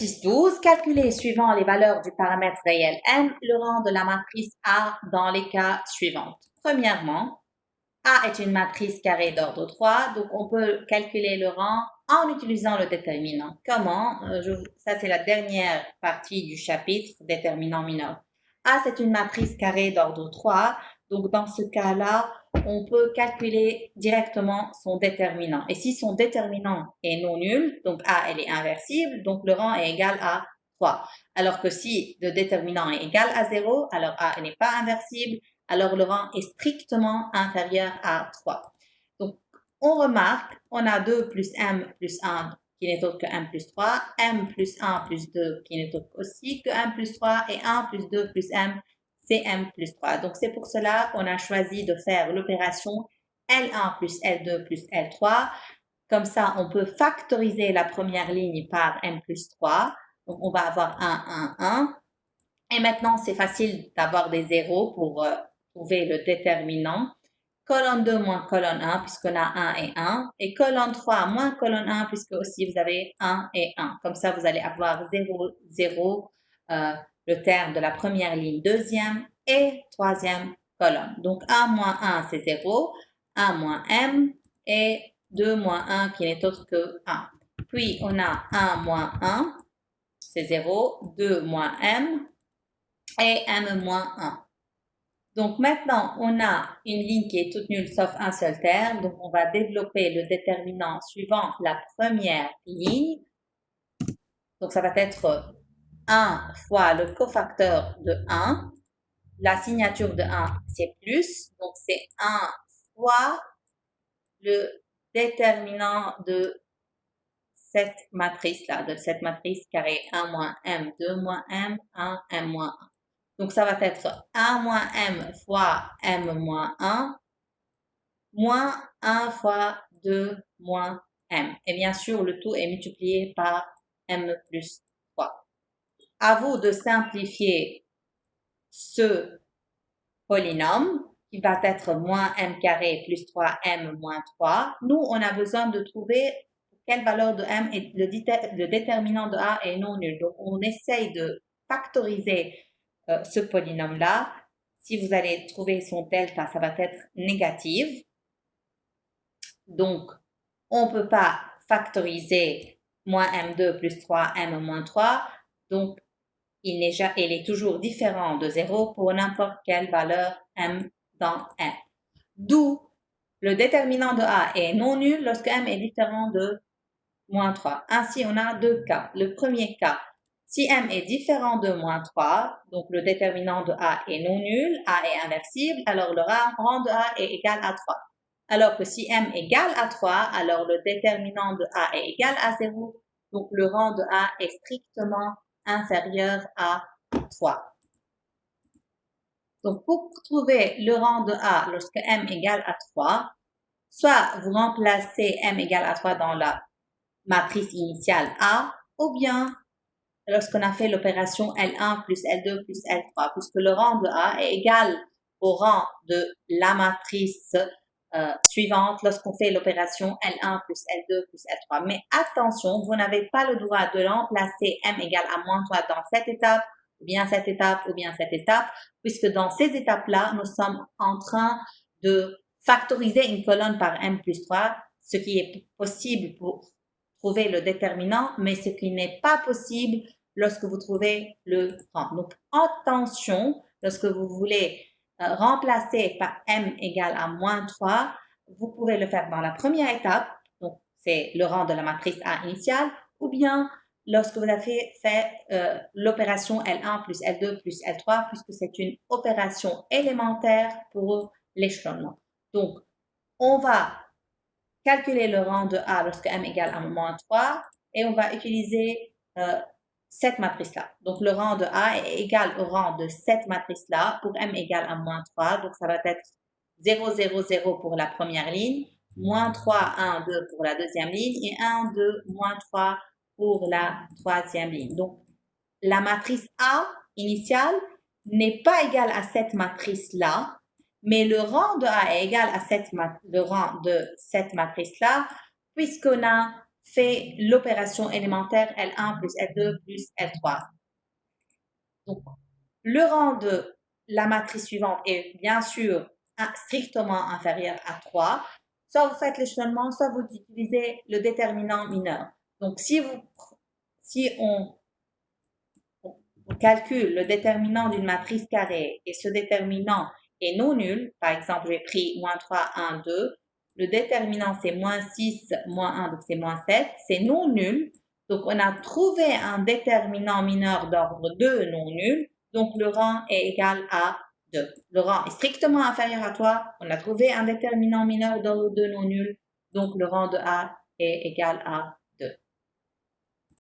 12, calculez suivant les valeurs du paramètre réel m le rang de la matrice A dans les cas suivants. Premièrement, A est une matrice carrée d'ordre 3, donc on peut calculer le rang en utilisant le déterminant. Comment? Ça, c'est la dernière partie du chapitre déterminant mineur. A, c'est une matrice carrée d'ordre 3, donc dans ce cas-là, on peut calculer directement son déterminant. Et si son déterminant est non nul, donc A, elle est inversible, donc le rang est égal à 3. Alors que si le déterminant est égal à 0, alors A n'est pas inversible, alors le rang est strictement inférieur à 3. Donc, on remarque, on a 2 plus m plus 1 qui n'est autre que m plus 3, m plus 1 plus 2 qui n'est autre aussi que m plus 3 et 1 plus 2 plus m, c'est m plus 3. Donc, c'est pour cela qu'on a choisi de faire l'opération L1 plus L2 plus L3. Comme ça, on peut factoriser la première ligne par m plus 3. Donc, on va avoir 1, 1, 1. Et maintenant, c'est facile d'avoir des zéros pour trouver le déterminant. Colonne 2 moins colonne 1 puisqu'on a 1 et 1. Et colonne 3 moins colonne 1 puisque aussi vous avez 1 et 1. Comme ça, vous allez avoir 0, 0, le terme de la première ligne, deuxième et troisième colonne. Donc 1 moins 1, c'est 0. 1 moins m et 2 moins 1 qui n'est autre que 1. Puis, on a 1 moins 1, c'est 0. 2 moins m et m moins 1. Donc maintenant, on a une ligne qui est toute nulle sauf un seul terme. Donc on va développer le déterminant suivant la première ligne. Donc ça va être 1 fois le cofacteur de 1. La signature de 1, c'est plus. Donc c'est 1 fois le déterminant de cette matrice-là, de cette matrice carrée 1 moins m, 2 moins m, 1, m moins 1. Donc, ça va être 1 moins m fois m moins 1, moins 1 fois 2 moins m. Et bien sûr, le tout est multiplié par m plus 3. À vous de simplifier ce polynôme qui va être moins m carré plus 3m moins 3. Nous, on a besoin de trouver quelle valeur de m et le déterminant de a est non nul. Donc, on essaye de factoriser ce polynôme-là. Si vous allez trouver son delta, ça va être négatif. Donc, on ne peut pas factoriser moins m2 plus 3m moins 3. Donc, il est toujours différent de 0 pour n'importe quelle valeur m dans m. D'où le déterminant de a est non nul lorsque m est différent de moins 3. Ainsi, on a deux cas. Le premier cas, si m est différent de moins 3, donc le déterminant de a est non nul, a est inversible, alors le rang de a est égal à 3. Alors que si m égale à 3, alors le déterminant de a est égal à 0, donc le rang de a est strictement inférieur à 3. Donc, pour trouver le rang de a lorsque m égale à 3, soit vous remplacez m égale à 3 dans la matrice initiale A, ou bien lorsqu'on a fait l'opération L1 plus L2 plus L3, puisque le rang de A est égal au rang de la matrice suivante lorsqu'on fait l'opération L1 plus L2 plus L3. Mais attention, vous n'avez pas le droit de remplacer M égale à moins 3 dans cette étape, ou bien cette étape, ou bien cette étape, puisque dans ces étapes-là, nous sommes en train de factoriser une colonne par M plus 3, ce qui est possible pour trouver le déterminant, mais ce qui n'est pas possible lorsque vous trouvez le rang. Donc, attention, lorsque vous voulez remplacer par m égale à moins 3, vous pouvez le faire dans la première étape, donc c'est le rang de la matrice A initiale, ou bien lorsque vous avez fait l'opération L1 plus L2 plus L3, puisque c'est une opération élémentaire pour l'échelonnement. Donc, on va calculer le rang de A lorsque m égale à moins 3 et on va utiliser cette matrice-là. Donc, le rang de A est égal au rang de cette matrice-là pour m égale à moins 3. Donc, ça va être 0, 0, 0 pour la première ligne, moins 3, 1, 2 pour la deuxième ligne et 1, 2, moins 3 pour la troisième ligne. Donc, la matrice A initiale n'est pas égale à cette matrice-là, mais le rang de A est égal à le rang de cette matrice-là, puisqu'on a fait l'opération élémentaire L1 plus L2 plus L3. Donc, le rang de la matrice suivante est bien sûr strictement inférieur à 3. Soit vous faites l'échelonnement, soit vous utilisez le déterminant mineur. Donc, si on calcule le déterminant d'une matrice carrée et ce déterminant est non nul, par exemple, j'ai pris moins 3, 1, 2, le déterminant c'est moins 6, moins 1, donc c'est moins 7, c'est non nul. Donc, on a trouvé un déterminant mineur d'ordre 2 non nul, donc le rang est égal à 2. Le rang est strictement inférieur à 3, on a trouvé un déterminant mineur d'ordre 2 non nul, donc le rang de A est égal à